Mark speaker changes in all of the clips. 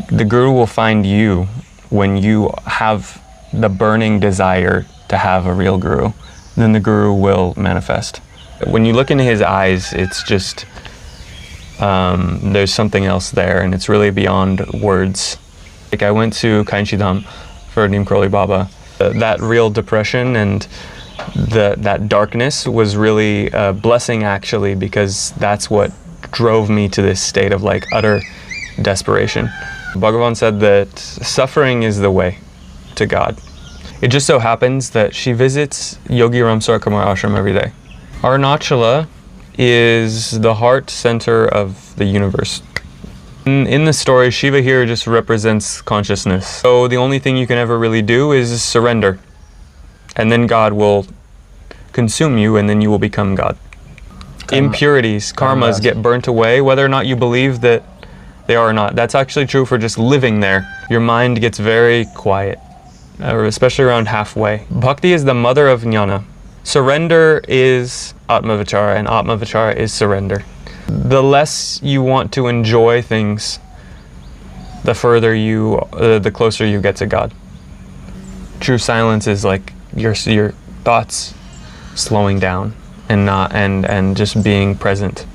Speaker 1: the guru will find you when you have the burning desire to have a real guru. Then the guru will manifest. When you look into his eyes, it's just there's something else there, and it's really beyond words. Like, I went to Kainchidham for Neem Karoli Baba. That real depression and that darkness was really a blessing, actually, because that's what drove me to this state of like utter desperation. Bhagavan said that suffering is the way to God. It just so happens that she visits Yogi Ram Sarkamar ashram every day. Arunachala is the heart center of the universe. In the story, Shiva here just represents consciousness. So the only thing you can ever really do is surrender. And then God will consume you, and then you will become God. Impurities, karmas get burnt away, whether or not you believe that they are or not. That's actually true for just living there. Your mind gets very quiet, especially around halfway. Bhakti is the mother of jnana. Surrender is atma-vichara, and atma-vichara is surrender. The less you want to enjoy things, the further the closer you get to God. True silence is like your thoughts slowing down and just being present.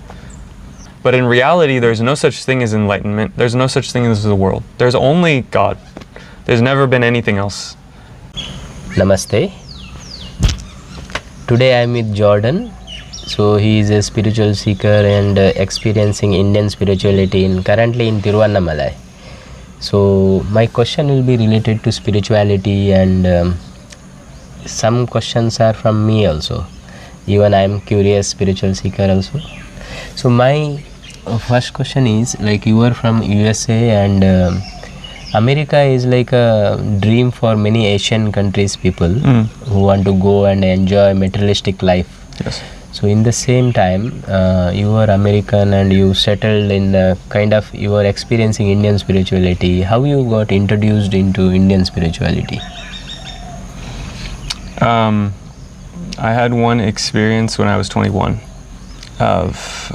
Speaker 1: But in reality, there's no such thing as enlightenment. There's no such thing as the world. There's only God. There's never been anything else.
Speaker 2: Namaste. Today I am with Jordan. So he is a spiritual seeker and experiencing Indian spirituality currently in Tiruvannamalai. So my question will be related to spirituality, and some questions are from me also. Even I am curious spiritual seeker also. So my first question is, like, you are from USA, and America is like a dream for many Asian countries people who want to go and enjoy materialistic life.
Speaker 1: Yes.
Speaker 2: So in the same time, you are American and you settled in you are experiencing Indian spirituality. How you got introduced into Indian spirituality?
Speaker 1: I had one experience when I was 21 of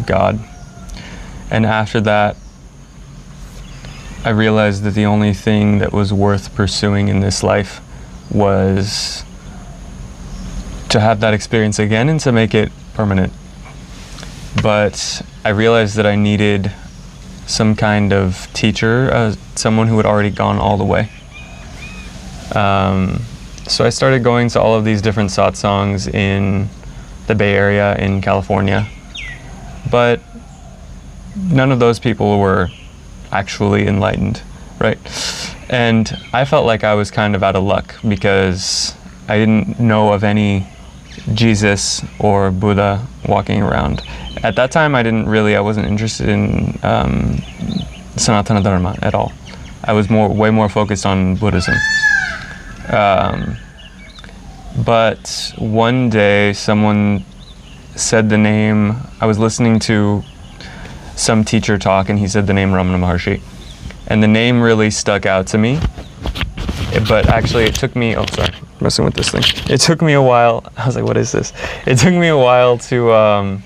Speaker 1: God. And after that, I realized that the only thing that was worth pursuing in this life was to have that experience again and to make it permanent. But I realized that I needed some kind of teacher, someone who had already gone all the way. So I started going to all of these different satsangs in the Bay Area in California. But none of those people were actually enlightened, right? And I felt like I was kind of out of luck because I didn't know of any Jesus or Buddha walking around. At that time, I wasn't interested in Sanatana Dharma at all. I was way more focused on Buddhism. But one day, someone said the name. I was listening to some teacher talk, and he said the name Ramana Maharshi. And the name really stuck out to me. But actually, it took me, messing with this thing. It took me a while. I was like, what is this? It took me a while to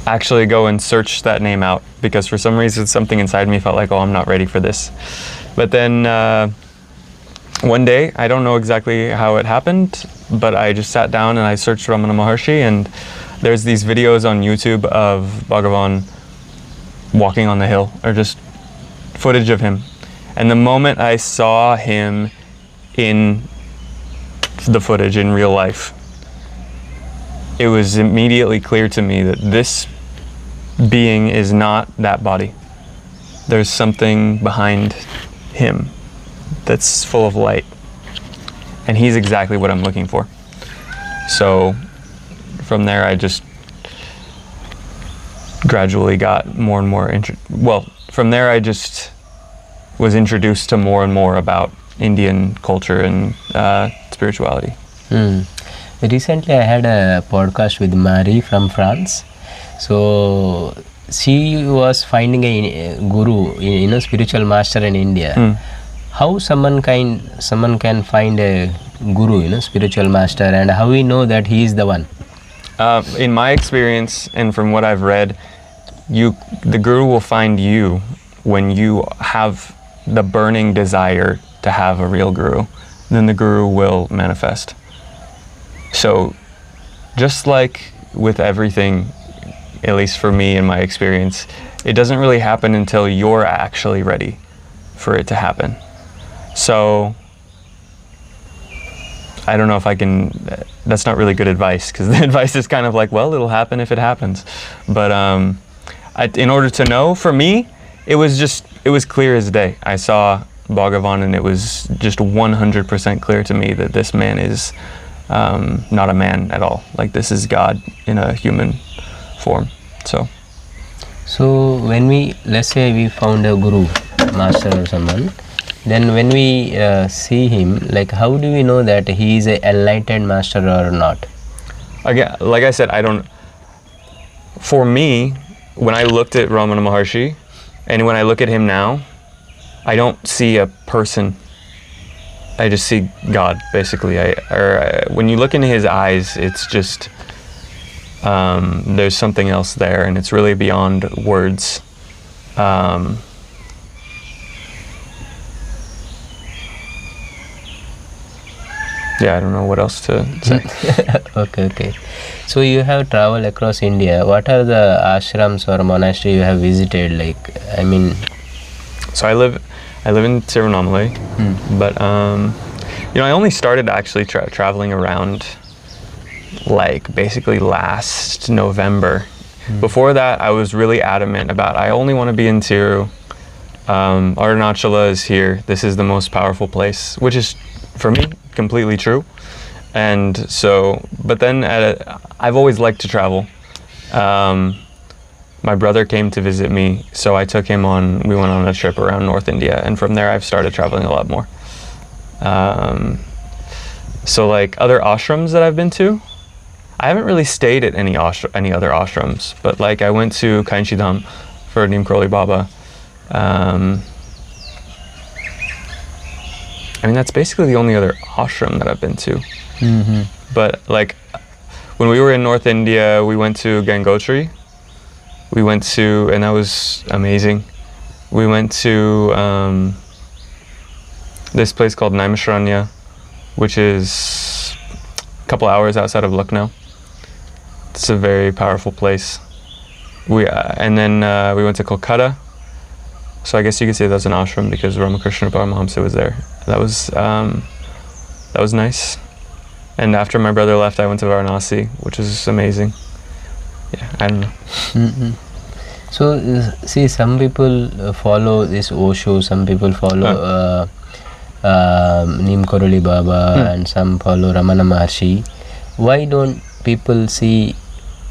Speaker 1: actually go and search that name out, because for some reason, something inside me felt like, oh, I'm not ready for this. But then one day, I don't know exactly how it happened, but I just sat down and I searched Ramana Maharshi, and there's these videos on YouTube of Bhagavan walking on the hill, or just footage of him. And the moment I saw him in the footage in real life, it was immediately clear to me that this being is not that body. There's something behind him that's full of light. And he's exactly what I'm looking for. So from there, I just gradually got more and more from there I just was introduced to more and more about Indian culture and spirituality.
Speaker 2: Recently I had a podcast with Marie from France. So she was finding a guru, spiritual master in India. How someone can find a guru, spiritual master, and how we know that he is the one?
Speaker 1: In my experience and from what I've read, the guru will find you when you have the burning desire to have a real guru. Then the guru will manifest. So just like with everything, at least for me in my experience, it doesn't really happen until you're actually ready for it to happen. So I don't know if I can, that's not really good advice, because the advice is kind of like, well, it'll happen if it happens. But in order to know, for me, it was clear as day. I saw Bhagavan and it was just 100% clear to me that this man is not a man at all. Like, this is God in a human form.
Speaker 2: So when let's say we found a guru, master or someone, then when we see him, like, how do we know that he is an enlightened master or not?
Speaker 1: Again, like I said, for me, when I looked at Ramana Maharshi, and when I look at him now, I don't see a person. I just see God, basically. When you look into his eyes, it's just, there's something else there, and it's really beyond words. Yeah, I don't know what else to say.
Speaker 2: Okay. So you have traveled across India. What are the ashrams or monasteries you have visited? Like, I mean...
Speaker 1: So I live in Tiruvannamalai, but I only started actually traveling around like basically last November. Before that, I was really adamant about I only want to be in Tiru. Arunachala is here. This is the most powerful place, which is, for me, completely true. And so, but then I've always liked to travel. My brother came to visit me, so I took him we went on a trip around North India, and from there I've started traveling a lot more. So like other ashrams that I've been to, I haven't really stayed at any other ashrams, but like I went to Kainchidham for Neem Karoli Baba. I mean, that's basically the only other ashram that I've been to. But like when we were in North India, we went to Gangotri. And that was amazing. We went to this place called Naimisharanya, which is a couple hours outside of Lucknow. It's a very powerful place. And then we went to Kolkata. So I guess you could say that was an ashram because Ramakrishna Paramahamsa was there. That was nice. And after my brother left, I went to Varanasi, which was amazing. Yeah, I don't know.
Speaker 2: So see, some people follow this Osho, some people follow Neem Karoli Baba, and some follow Ramana Maharshi. Why don't people see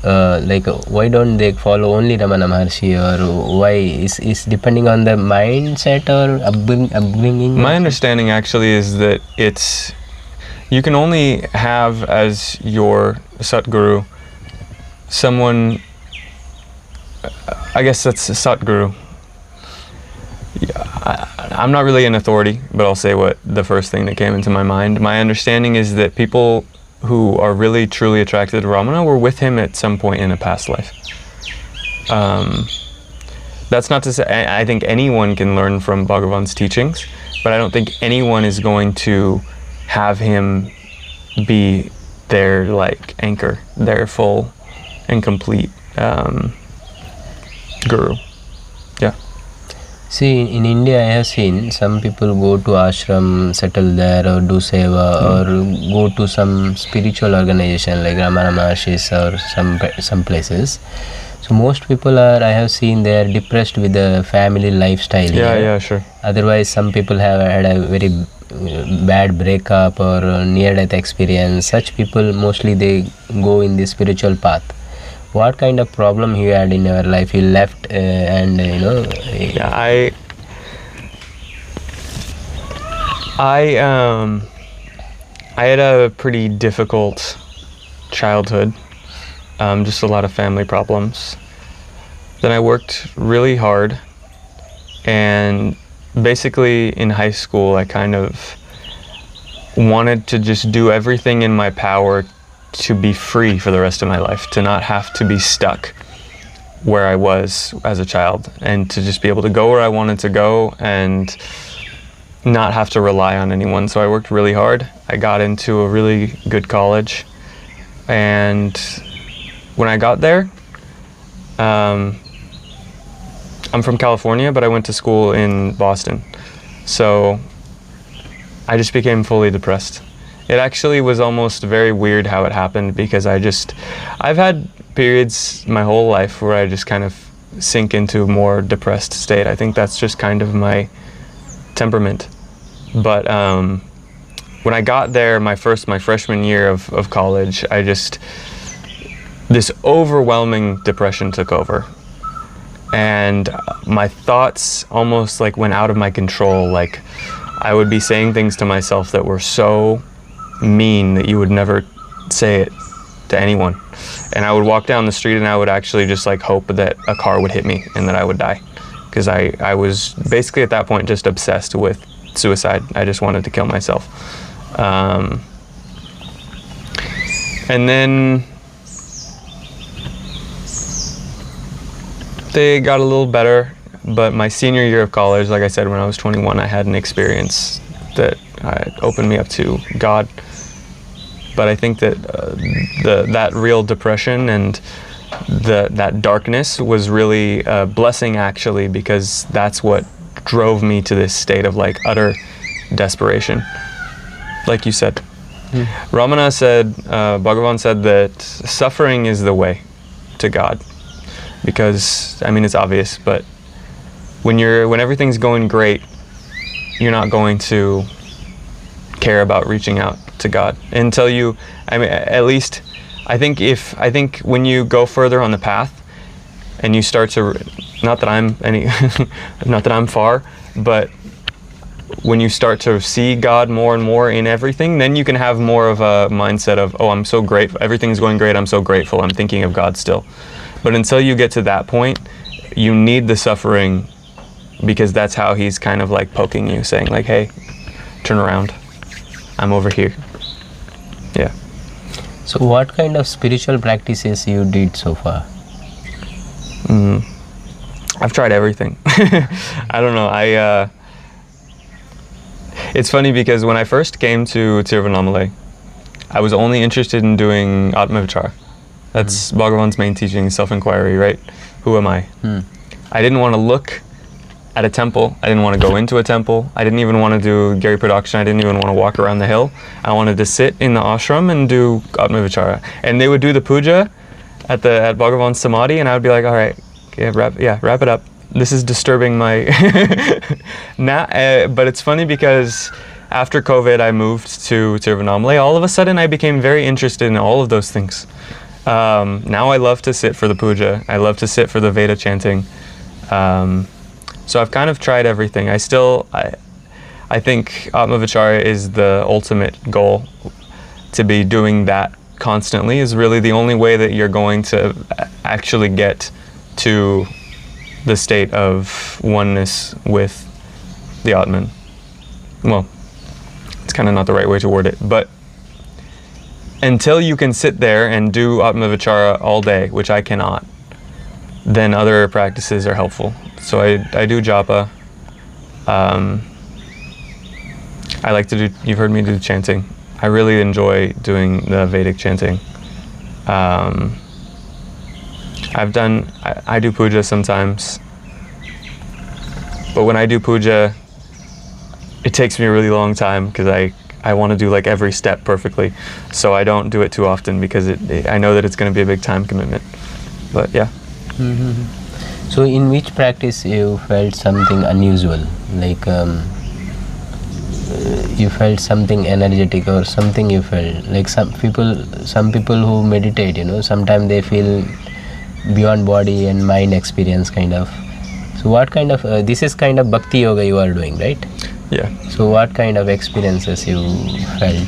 Speaker 2: why don't they follow only Ramana Maharshi, or why is depending on the mindset or upbringing?
Speaker 1: My understanding actually is that you can only have as your Satguru someone, I guess that's a Satguru. Yeah, I'm not really an authority, but I'll say what the first thing that came into my mind. My understanding is that people who are really truly attracted to Ramana were with him at some point in a past life. That's not to say, I think anyone can learn from Bhagavan's teachings, but I don't think anyone is going to have him be their like anchor, their full and complete guru. Yeah.
Speaker 2: See, in India I have seen some people go to ashram, settle there, or do seva, or go to some spiritual organization like Ramana Maharshi's or some places. So most people I have seen they are depressed with the family lifestyle.
Speaker 1: Yeah, sure.
Speaker 2: Otherwise, some people have had a very bad breakup or near-death experience. Such people mostly they go in the spiritual path. What kind of problem you had in your life? You left and
Speaker 1: Yeah, I had a pretty difficult childhood, just a lot of family problems. Then I worked really hard, and basically in high school I kind of wanted to just do everything in my power to be free for the rest of my life, to not have to be stuck where I was as a child, and to just be able to go where I wanted to go and not have to rely on anyone. So I worked really hard. I got into a really good college, and when I got there, I'm from California, but I went to school in Boston. So I just became fully depressed. It actually was almost very weird how it happened, because I've had periods my whole life where I just kind of sink into a more depressed state. I think that's just kind of my temperament. But when I got there, my freshman year of college, this overwhelming depression took over. And my thoughts almost like went out of my control. Like, I would be saying things to myself that were so mean that you would never say it to anyone. And I would walk down the street and I would actually just like hope that a car would hit me and that I would die. Because I was basically at that point just obsessed with suicide. I just wanted to kill myself. And then they got a little better, but my senior year of college, like I said, when I was 21, I had an experience that opened me up to God. But I think that that real depression and that darkness was really a blessing, actually, because that's what drove me to this state of like utter desperation. Like you said, Ramana said, Bhagavan said that suffering is the way to God. Because, I mean, it's obvious, but when everything's going great, you're not going to care about reaching out to God until you, I mean, at least, I think when you go further on the path and you start to, not that I'm far, but when you start to see God more and more in everything, then you can have more of a mindset of, oh, I'm so grateful, everything's going great, I'm so grateful, I'm thinking of God still. But until you get to that point, you need the suffering, because that's how he's kind of like poking you, saying like, hey, turn around, I'm over here. Yeah.
Speaker 2: So what kind of spiritual practices you did so far?
Speaker 1: I've tried everything. I don't know. It's funny because when I first came to Tiruvannamalai, I was only interested in doing Atmavichara. That's Bhagavan's main teaching, self-inquiry, right? Who am I? I didn't want to look at a temple. I didn't want to go into a temple. I didn't even want to do Giri Production. I didn't even want to walk around the hill. I wanted to sit in the ashram and do Atmavichara. And they would do the puja at Bhagavan's Samadhi, and I would be like, all right, wrap it up. This is disturbing my... but it's funny because after COVID, I moved to Tiruvannamalai. All of a sudden, I became very interested in all of those things. Now I love to sit for the puja. I love to sit for the Veda chanting. So I've kind of tried everything. I think Atmavichara is the ultimate goal. To be doing that constantly is really the only way that you're going to actually get to the state of oneness with the Atman. Well, it's kind of not the right way to word it, but until you can sit there and do Atmavichara all day, which I cannot, then other practices are helpful. So I do japa. I like to do, you've heard me do chanting. I really enjoy doing the Vedic chanting. I do puja sometimes. But when I do puja, it takes me a really long time because I want to do like every step perfectly. So I don't do it too often because I know that it's going to be a big time commitment. But yeah.
Speaker 2: So in which practice you felt something unusual, like you felt something energetic or something you felt like some people who meditate, sometimes they feel beyond body and mind experience kind of. So what kind of this is kind of bhakti yoga you are doing, right?
Speaker 1: Yeah.
Speaker 2: So what kind of experiences you felt?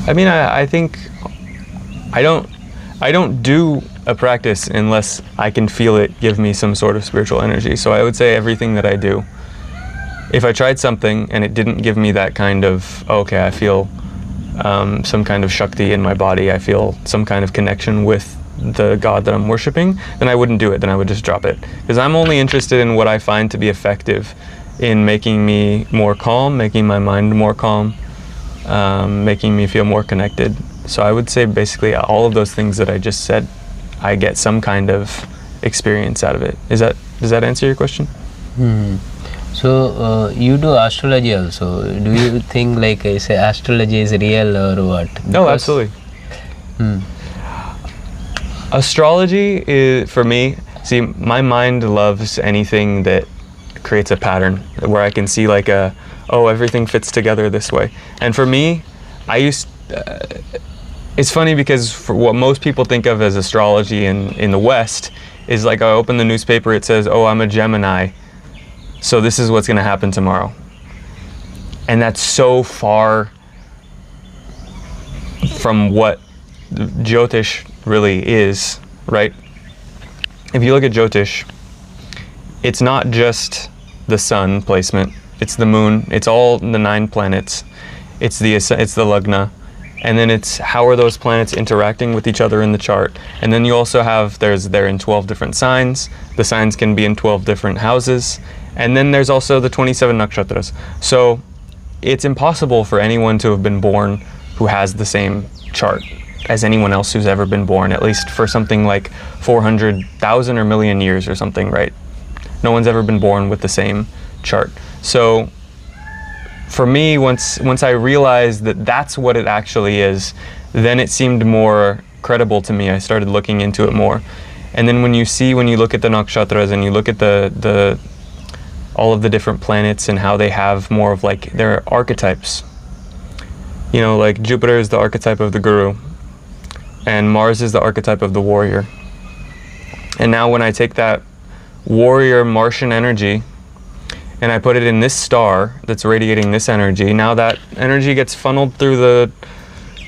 Speaker 1: I mean, I think I don't do a practice unless I can feel it give me some sort of spiritual energy. So I would say everything that I do, if I tried something and it didn't give me that kind of, okay, I feel some kind of Shakti in my body, I feel some kind of connection with the God that I'm worshiping, then I wouldn't do it, then I would just drop it. Because I'm only interested in what I find to be effective in making me more calm, making my mind more calm, making me feel more connected. So I would say basically all of those things that I just said, I get some kind of experience out of it. Does that answer your question?
Speaker 2: So you do astrology also. Do you think like I say astrology is real or what?
Speaker 1: No, absolutely. Astrology is, for me, see, my mind loves anything that creates a pattern where I can see like everything fits together this way. And for me, it's funny because for what most people think of as astrology in the West is like, I open the newspaper, it says, oh, I'm a Gemini, so this is what's going to happen tomorrow. And that's so far from what Jyotish really is, right? If you look at Jyotish, it's not just the sun placement, it's the moon, it's all the 9 planets, it's the lagna, and then it's how are those planets interacting with each other in the chart. And then you also have, they're in 12 different signs, the signs can be in 12 different houses, and then there's also the 27 nakshatras. So it's impossible for anyone to have been born who has the same chart as anyone else who's ever been born, at least for something like 400,000 or million years or something, right? No one's ever been born with the same chart. So for me, once I realized that that's what it actually is, then it seemed more credible to me. I started looking into it more. And then when you look at the nakshatras and you look at the all of the different planets and how they have more of like their archetypes, you know, like Jupiter is the archetype of the guru, and Mars is the archetype of the warrior. And now when I take that warrior Martian energy and I put it in this star that's radiating this energy, now that energy gets funneled through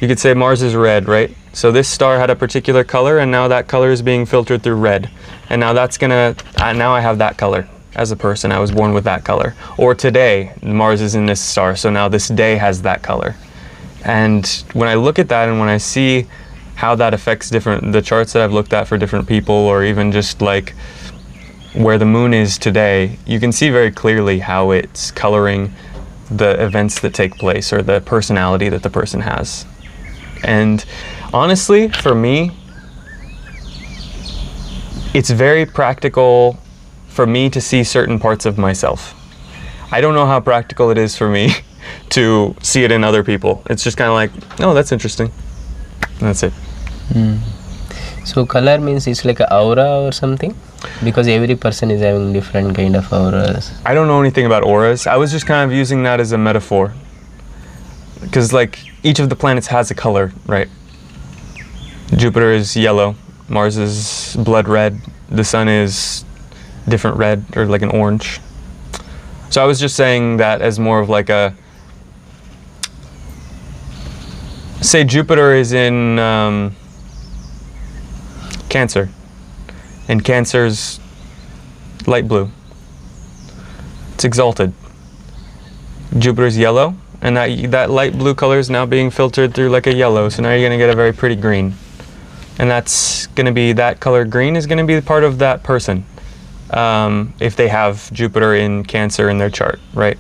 Speaker 1: you could say Mars is red, right? So this star had a particular color, and now that color is being filtered through red. And now now I have that color as a person. I was born with that color. Or today, Mars is in this star, so now this day has that color. And when I look at that and when I see how that affects the charts that I've looked at for different people, or even just like where the moon is today, you can see very clearly how it's coloring the events that take place or the personality that the person has. And honestly, for me, it's very practical for me to see certain parts of myself. I don't know how practical it is for me to see it in other people. It's just kind of like, oh, that's interesting. And that's it.
Speaker 2: So color means it's like an aura or something? Because every person is having different kind of auras.
Speaker 1: I don't know anything about auras. I was just kind of using that as a metaphor. Because like each of the planets has a color, right? Jupiter is yellow, Mars is blood red, the sun is different red or like an orange. So I was just saying that as more of like say Jupiter is in Cancer, and Cancer's light blue. It's exalted. Jupiter's yellow, and that light blue color is now being filtered through like a yellow, so now you're going to get a very pretty green. And that's going to be, that color green is going to be part of that person, if they have Jupiter in Cancer in their chart, right?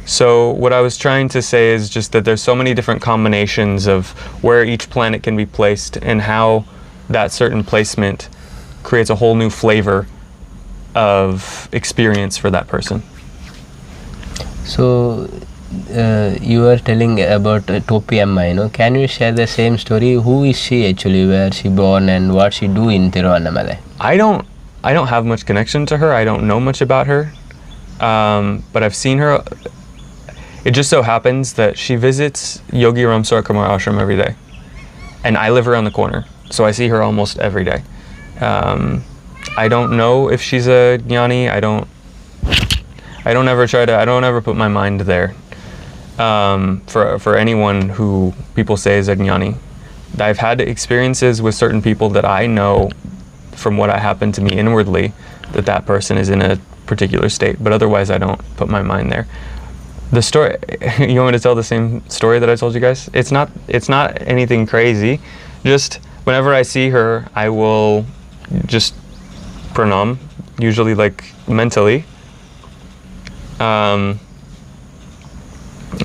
Speaker 1: So what I was trying to say is just that there's so many different combinations of where each planet can be placed and how that certain placement creates a whole new flavor of experience for that person.
Speaker 2: So you were telling about Topi Amma, you know. Can you share the same story? Who is she actually? Where she born and what she do in Tiruvannamalai?
Speaker 1: I don't have much connection to her. I don't know much about her, but I've seen her. It just so happens that she visits Yogi Ramsar Kumar Ashram every day, and I live around the corner, so I see her almost every day. I don't know if she's a jnani. I don't ever put my mind there. For anyone who people say is a jnani, I've had experiences with certain people that I know from what happened to me inwardly that person is in a particular state, but otherwise I don't put my mind there. The story, you want me to tell the same story that I told you guys? It's not anything crazy. Just whenever I see her, I will just pranam, usually like mentally. And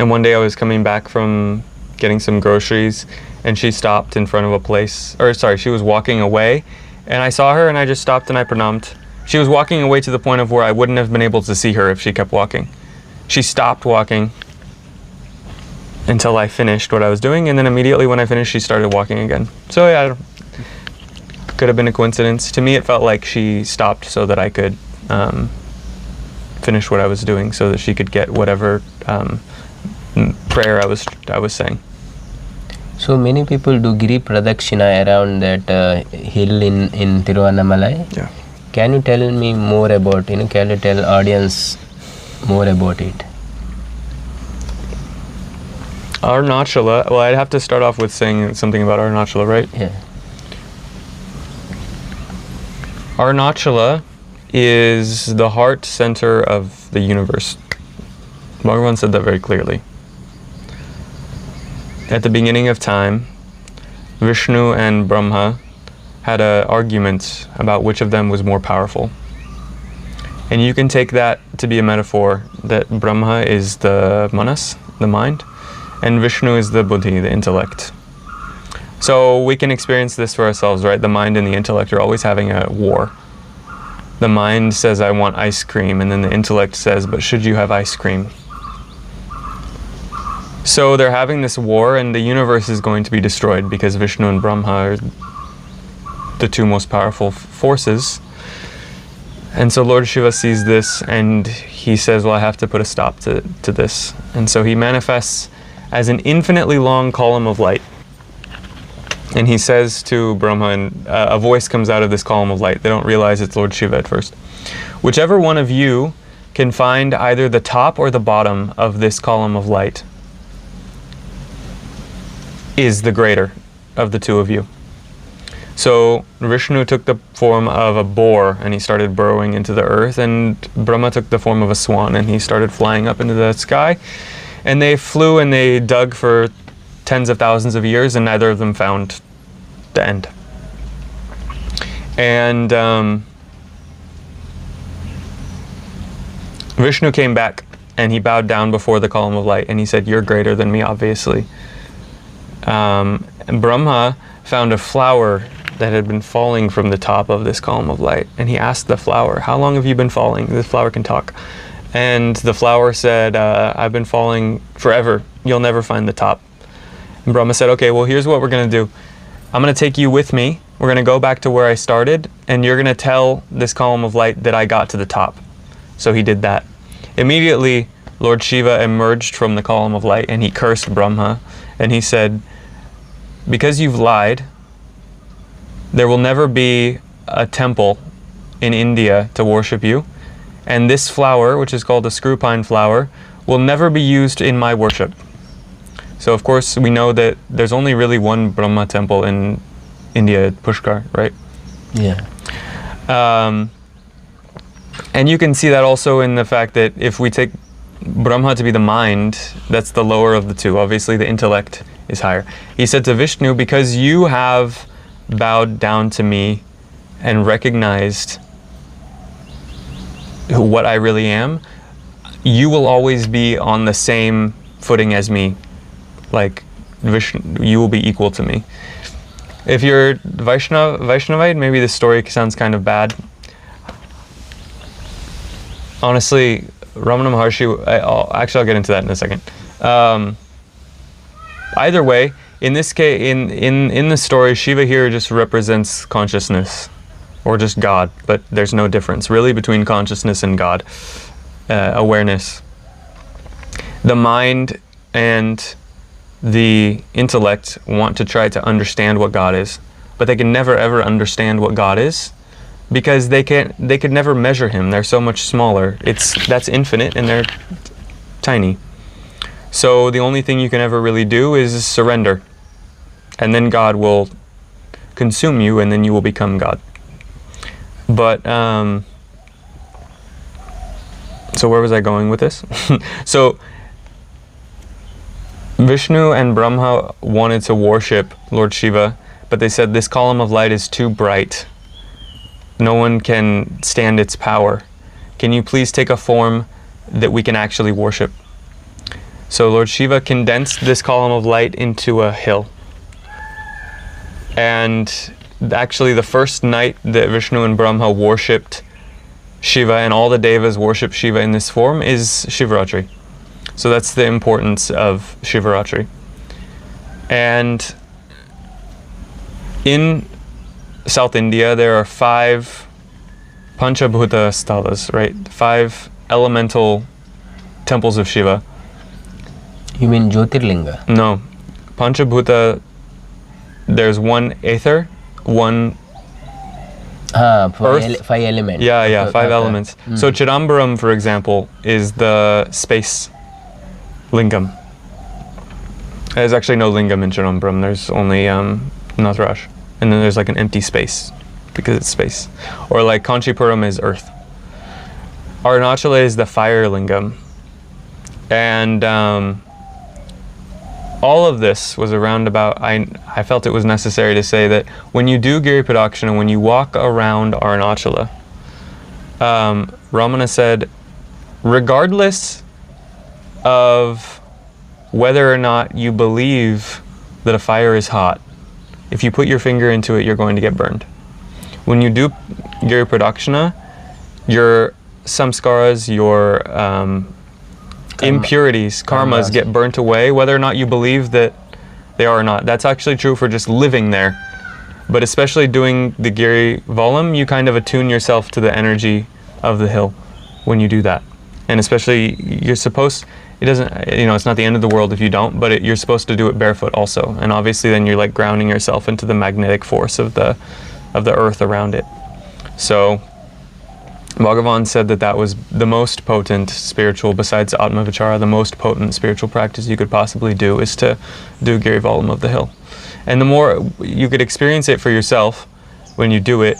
Speaker 1: one day I was coming back from getting some groceries, and she stopped in front of a place, or sorry, she was walking away, and I saw her and I just stopped and I pranamed. She was walking away to the point of where I wouldn't have been able to see her if she kept walking. She stopped walking until I finished what I was doing, and then immediately when I finished, she started walking again. So yeah, could have been a coincidence. To me, it felt like she stopped so that I could finish what I was doing, so that she could get whatever prayer I was saying.
Speaker 2: So many people do Giri Pradakshina around that hill in Tiruvannamalai.
Speaker 1: Yeah.
Speaker 2: Can you tell me more about, can you tell audience more about it?
Speaker 1: Arunachala, well, I'd have to start off with saying something about Arunachala, right?
Speaker 2: Yeah.
Speaker 1: Arunachala is the heart center of the universe. Bhagavan said that very clearly. At the beginning of time, Vishnu and Brahma had an argument about which of them was more powerful. And you can take that to be a metaphor that Brahma is the manas, the mind, and Vishnu is the buddhi, the intellect. So we can experience this for ourselves, right? The mind and the intellect are always having a war. The mind says, I want ice cream, and then the intellect says, but should you have ice cream? So they're having this war, and the universe is going to be destroyed because Vishnu and Brahma are the two most powerful forces. And so Lord Shiva sees this, and he says, well, I have to put a stop to this. And so he manifests as an infinitely long column of light. And he says to Brahma, and a voice comes out of this column of light. They don't realize it's Lord Shiva at first. Whichever one of you can find either the top or the bottom of this column of light is the greater of the two of you. So Vishnu took the form of a boar, and he started burrowing into the earth, and Brahma took the form of a swan, and he started flying up into the sky. And they flew and they dug for tens of thousands of years, and neither of them found the end. And Vishnu came back, and he bowed down before the column of light, and he said, you're greater than me, obviously. And Brahma found a flower that had been falling from the top of this column of light, and he asked the flower, how long have you been falling? This flower can talk. And the flower said, I've been falling forever. You'll never find the top. And Brahma said, okay, well, here's what we're going to do. I'm going to take you with me. We're going to go back to where I started, and you're going to tell this column of light that I got to the top. So he did that. Immediately, Lord Shiva emerged from the column of light, and he cursed Brahma, and he said, because you've lied, there will never be a temple in India to worship you, and this flower, which is called a screw pine flower, will never be used in my worship. So of course we know that there's only really one Brahma temple in India, Pushkar, right?
Speaker 2: Yeah.
Speaker 1: And you can see that also in the fact that if we take Brahma to be the mind, that's the lower of the two. Obviously the intellect is higher. He said to Vishnu, because you have bowed down to me and recognized what I really am, you will always be on the same footing as me. Like Vishnu, you will be equal to me. If you're Vaishnavite, maybe this story sounds kind of bad. Honestly, Ramana Maharshi, I'll get into that in a second. Either way, in this case, in the story, Shiva here just represents consciousness, or just God, but there's no difference really between consciousness and God, awareness. The mind and the intellect want to try to understand what God is, but they can never ever understand what God is, because they could never measure him. They're so much smaller. That's infinite, and they're tiny. So the only thing you can ever really do is surrender, and then God will consume you, and then you will become God. But so where was I going with this? So Vishnu and Brahma wanted to worship Lord Shiva, but they said this column of light is too bright. No one can stand its power. Can you please take a form that we can actually worship? So Lord Shiva condensed this column of light into a hill. And actually the first night that Vishnu and Brahma worshipped Shiva and all the devas worship Shiva in this form is Shivaratri. So that's the importance of Shivaratri. And in South India, there are 5 Panchabhuta Stalas, right? 5 elemental temples of Shiva.
Speaker 2: You mean Jyotirlinga?
Speaker 1: No. Panchabhuta, there's 1 ether, 1 earth.
Speaker 2: 5 elements.
Speaker 1: Yeah, 5 elements. So Chidambaram, for example, is the space lingam. There's actually no lingam in Chidambaram. There's only Nataraj. And then there's like an empty space because it's space. Or like Kanchipuram is earth. Arunachala is the fire lingam. And all of this was around about, I felt it was necessary to say that when you do Giri Pradakshina, when you walk around Arunachala, Ramana said, regardless of whether or not you believe that a fire is hot, if you put your finger into it, you're going to get burned. When you do Giri Pradakshina, your samskaras, your impurities, karmas get burnt away, whether or not you believe that they are or not. That's actually true for just living there. But especially doing the Girivalam, you kind of attune yourself to the energy of the hill when you do that. And especially, you're supposed, it doesn't, it's not the end of the world if you don't, but you're supposed to do it barefoot also. And obviously then you're like grounding yourself into the magnetic force of the earth around it. So Bhagavan said that was the most potent spiritual, besides Atma Vichara, the most potent spiritual practice you could possibly do is to do Girivalam of the hill. And the more you could experience it for yourself, when you do it,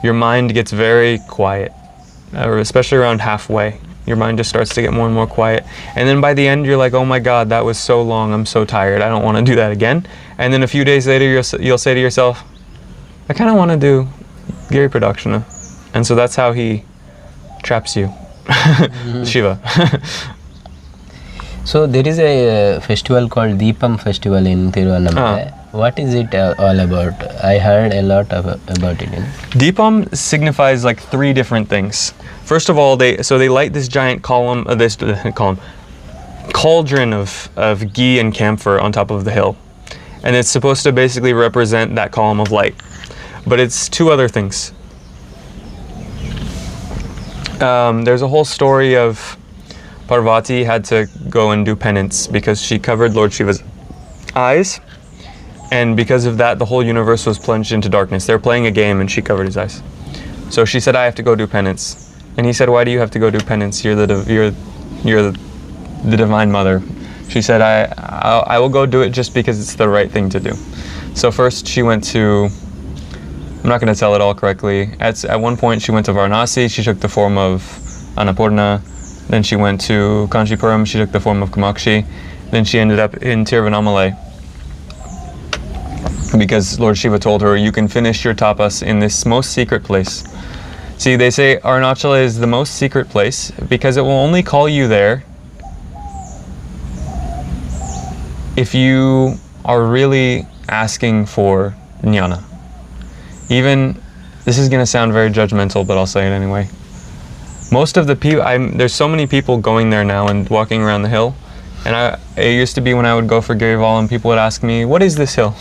Speaker 1: your mind gets very quiet, especially around halfway. Your mind just starts to get more and more quiet. And then by the end, you're like, oh my God, that was so long, I'm so tired, I don't want to do that again. And then a few days later, you'll say to yourself, I kind of want to do Giri Pradakshina. And so that's how he traps you, Shiva.
Speaker 2: So there is a festival called Deepam festival in Tiruvannamalai. What is it all about? I heard a lot about it.
Speaker 1: Deepam signifies like 3 different things. First of all, they light this giant cauldron of ghee and camphor on top of the hill, and it's supposed to basically represent that column of light. But it's 2 other things. There's a whole story of Parvati had to go and do penance because she covered Lord Shiva's eyes, and because of that the whole universe was plunged into darkness. They were playing a game and she covered his eyes. So she said, I have to go do penance. And he said, why do you have to go do penance? You're the Divine Mother. She said, I will go do it just because it's the right thing to do. So first she went to, I'm not going to tell it all correctly. At one point she went to Varanasi, she took the form of Annapurna. Then she went to Kanchipuram, she took the form of Kamakshi. Then she ended up in Tiruvannamalai, because Lord Shiva told her, you can finish your tapas in this most secret place. See, they say Arunachala is the most secret place because it will only call you there if you are really asking for jnana. Even, this is going to sound very judgmental, but I'll say it anyway. Most of the people, there's so many people going there now and walking around the hill. And it used to be when I would go for Girivalam, people would ask me, what is this hill?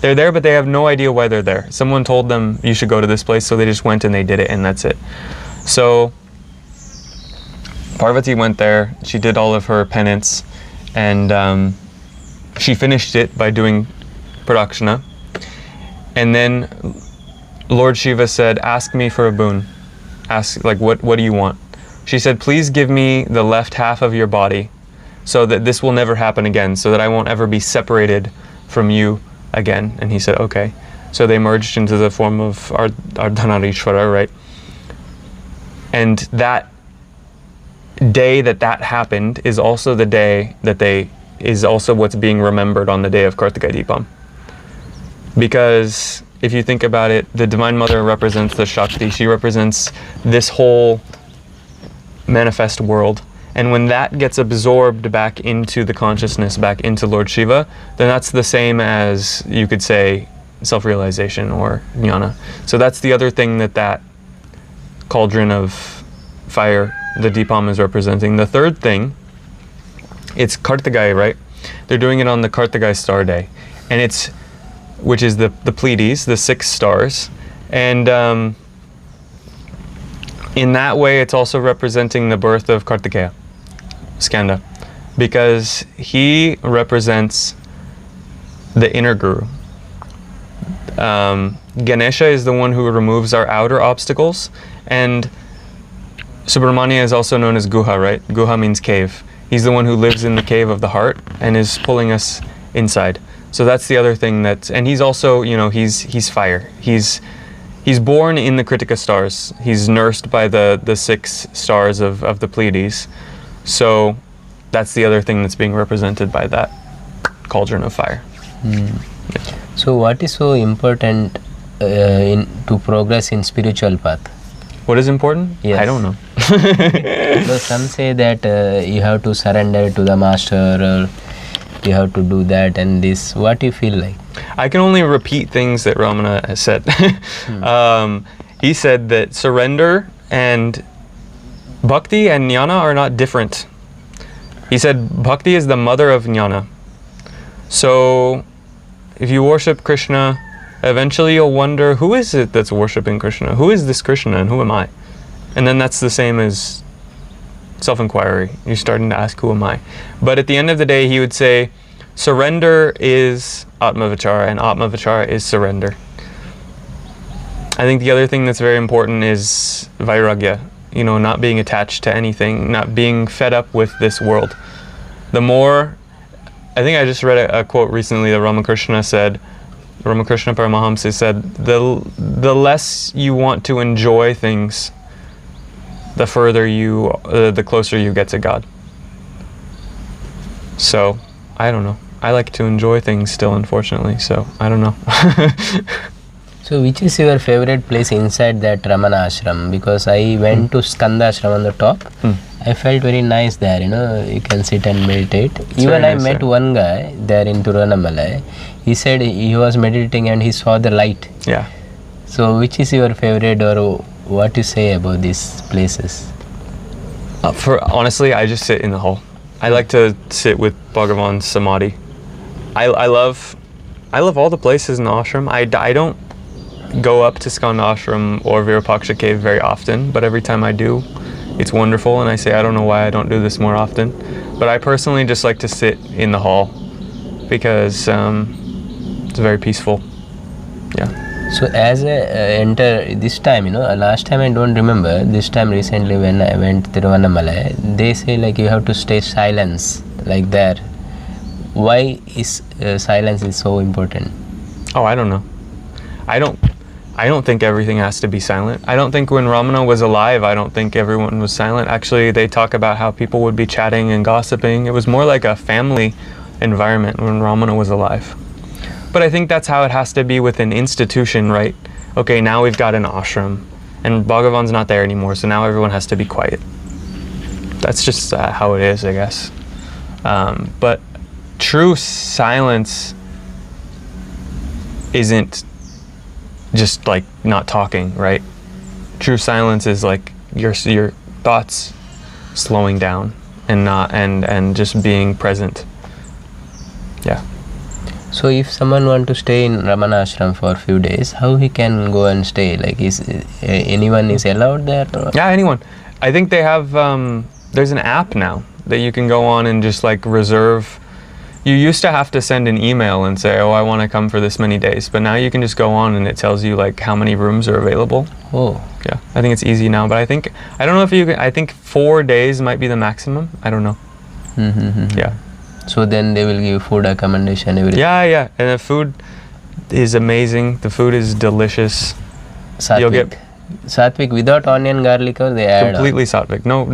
Speaker 1: They're there, but they have no idea why they're there. Someone told them you should go to this place, so they just went and they did it, and that's it. So Parvati went there, she did all of her penance, and she finished it by doing Pradakshina. And then Lord Shiva said, ask me for a boon. Ask, like, what do you want? She said, please give me the left half of your body so that this will never happen again, so that I won't ever be separated from you again. And he said, okay. So they merged into the form of Ardhanarishvara, right? And that day that happened is also the day that they is also what's being remembered on the day of Kartika Deepam. Because if you think about it, the Divine Mother represents the Shakti. She represents this whole manifest world. And when that gets absorbed back into the consciousness, back into Lord Shiva, then that's the same as, you could say, self-realization or jnana. So that's the other thing that cauldron of fire, the Deepam, is representing. The third thing, it's Kartigai, right? They're doing it on the Kartigai star day. And which is the Pleiades, the 6 stars. And in that way, it's also representing the birth of Kartikeya, Skanda, because he represents the inner guru. Ganesha is the one who removes our outer obstacles, and Subramanya is also known as Guha, right? Guha means cave. He's the one who lives in the cave of the heart and is pulling us inside. So that's the other thing and he's also, he's fire. He's born in the Kritika stars. He's nursed by the 6 stars of the Pleiades. So that's the other thing that's being represented by that cauldron of fire.
Speaker 2: Yeah. So what is so important to progress in spiritual path?
Speaker 1: What is important?
Speaker 2: Yes.
Speaker 1: I don't know.
Speaker 2: So some say that you have to surrender to the master, or you have to do that and this. What do you feel like?
Speaker 1: I can only repeat things that Ramana has said. He said that surrender and bhakti and jnana are not different. He said bhakti is the mother of jnana. So if you worship Krishna, eventually you'll wonder, who is it that's worshipping Krishna? Who is this Krishna and who am I? And then that's the same as self-inquiry. You're starting to ask, who am I? But at the end of the day, he would say, surrender is Atma-vichara, and Atma-vichara is surrender. I think the other thing that's very important is vairagya, not being attached to anything, not being fed up with this world. The more, I think I just read a quote recently that Ramakrishna Paramahamsa said, the less you want to enjoy things, the further the closer you get to God. So, I don't know. I like to enjoy things still, unfortunately, so I don't know.
Speaker 2: So which is your favorite place inside that Ramana ashram? Because I went to Skanda ashram on the top. I felt very nice there, you can sit and meditate. Even I met one guy there in Tiruvannamalai. He said he was meditating and he saw the light.
Speaker 1: Yeah.
Speaker 2: So which is your favorite, or what you say about these places?
Speaker 1: Honestly, I just sit in the hall. I like to sit with Bhagavan's samadhi. I love all the places in the ashram. I don't go up to Skanda ashram or Virupaksha cave very often, but every time I do, it's wonderful, and I say I don't know why I don't do this more often. But I personally just like to sit in the hall because it's very peaceful. Yeah.
Speaker 2: So as I enter this time, last time I don't remember, this time recently when I went to Tiruvannamalai, they say like you have to stay silence, like there. Why is silence is so important?
Speaker 1: Oh, I don't know. I don't think everything has to be silent. I don't think when Ramana was alive, I don't think everyone was silent. Actually, they talk about how people would be chatting and gossiping. It was more like a family environment when Ramana was alive. But I think that's how it has to be with an institution, right? Okay, now we've got an ashram, and Bhagavan's not there anymore, so now everyone has to be quiet. That's just how it is, I guess. But true silence isn't just like not talking, right? True silence is like your thoughts slowing down and just being present. Yeah.
Speaker 2: So if someone want to stay in Ramana ashram for a few days, how he can go and stay? Like is anyone is allowed there? Or?
Speaker 1: Yeah, anyone. I think they have there's an app now that you can go on and just like reserve. You used to have to send an email and say, oh, I want to come for this many days, but now you can just go on and it tells you like how many rooms are available.
Speaker 2: Oh.
Speaker 1: Yeah, I think it's easy now, but I don't know if you can, I think 4 days might be the maximum. I don't know. Yeah.
Speaker 2: So then they will give food, accommodation, everything.
Speaker 1: Yeah, and the food is amazing. The food is delicious.
Speaker 2: Sattvic.
Speaker 1: You'll get
Speaker 2: Sattvic without onion, garlic, or they add
Speaker 1: completely sattvic. No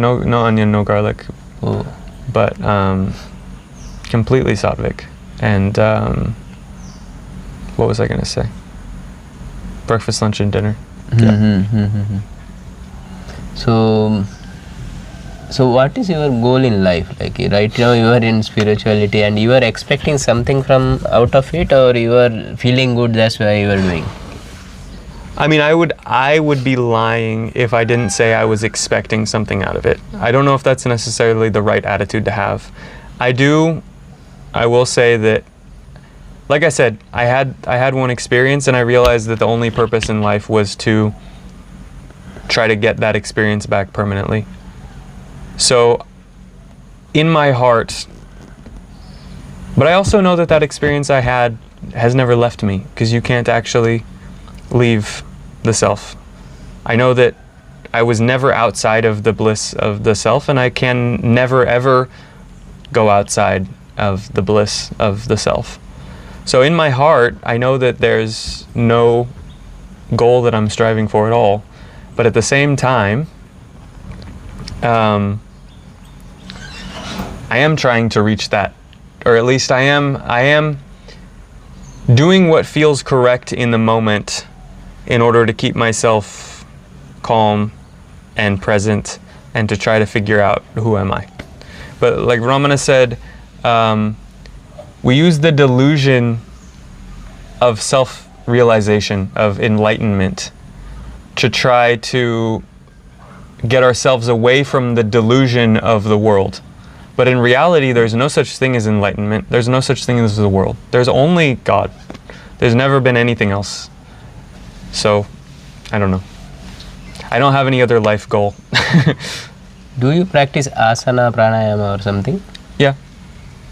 Speaker 1: onion, no garlic.
Speaker 2: Oh.
Speaker 1: But completely sattvic. And what was I going to say? Breakfast, lunch, and dinner. Yeah.
Speaker 2: So what is your goal in life? Like right now you are in spirituality and you are expecting something from out of it, or you are feeling good, that's why you are doing?
Speaker 1: I mean, I would be lying if I didn't say I was expecting something out of it. I don't know if that's necessarily the right attitude to have. I will say that, like I said, I had one experience and I realized that the only purpose in life was to try to get that experience back permanently. So in my heart, but I also know that that experience I had has never left me, because you can't actually leave the self. I know that I was never outside of the bliss of the self, and I can never ever go outside of the bliss of the self. So in my heart, I know that there's no goal that I'm striving for at all, but at the same time, I am trying to reach that, or at least I am doing what feels correct in the moment in order to keep myself calm and present and to try to figure out who am I. But like Ramana said, we use the delusion of self-realization, of enlightenment, to try to get ourselves away from the delusion of the world. But in reality, there's no such thing as enlightenment. There's no such thing as the world. There's only God. There's never been anything else. So, I don't know. I don't have any other life goal.
Speaker 2: Do you practice asana, pranayama or something?
Speaker 1: Yeah.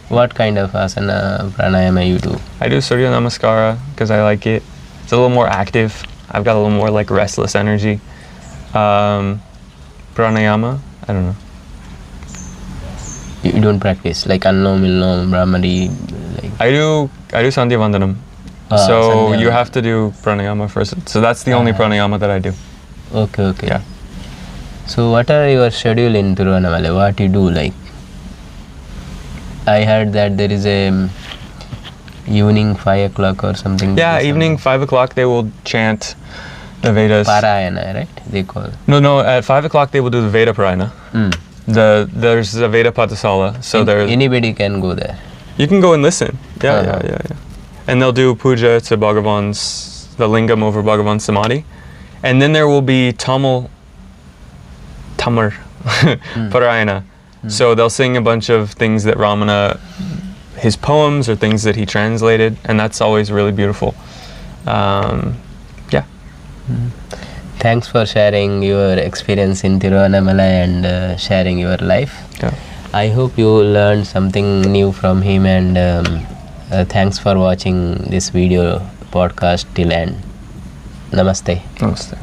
Speaker 2: What kind of asana, pranayama you do?
Speaker 1: I do Surya Namaskara because I like it. It's a little more active. I've got a little more like restless energy. Pranayama, I don't know.
Speaker 2: You don't practice like Annam, Illam, Brahmari? Like
Speaker 1: I do Sandhya Vandanam. So
Speaker 2: Sandhya.
Speaker 1: you have to do pranayama first. So that's the only pranayama that I do.
Speaker 2: Okay.
Speaker 1: Yeah.
Speaker 2: So what are your schedule in Tiruvannamalai? What you do like? I heard that there is a evening 5 o'clock or something.
Speaker 1: Yeah, evening 5 o'clock they will chant the Vedas.
Speaker 2: Parayana, right? They call.
Speaker 1: No. At 5 o'clock they will do the Veda Parayana. There's a Veda Patasala. So there's
Speaker 2: anybody can go there.
Speaker 1: You can go and listen. Yeah. And they'll do puja to the lingam over Bhagavan's samadhi. And then there will be Tamar Parayana. So they'll sing a bunch of things that Ramana, his poems or things that he translated, and that's always really beautiful. Yeah.
Speaker 2: Thanks for sharing your experience in Tiruvannamalai and sharing your life.
Speaker 1: Yeah.
Speaker 2: I hope you learned something new from him, and thanks for watching this video podcast till end. Namaste.
Speaker 1: Namaste.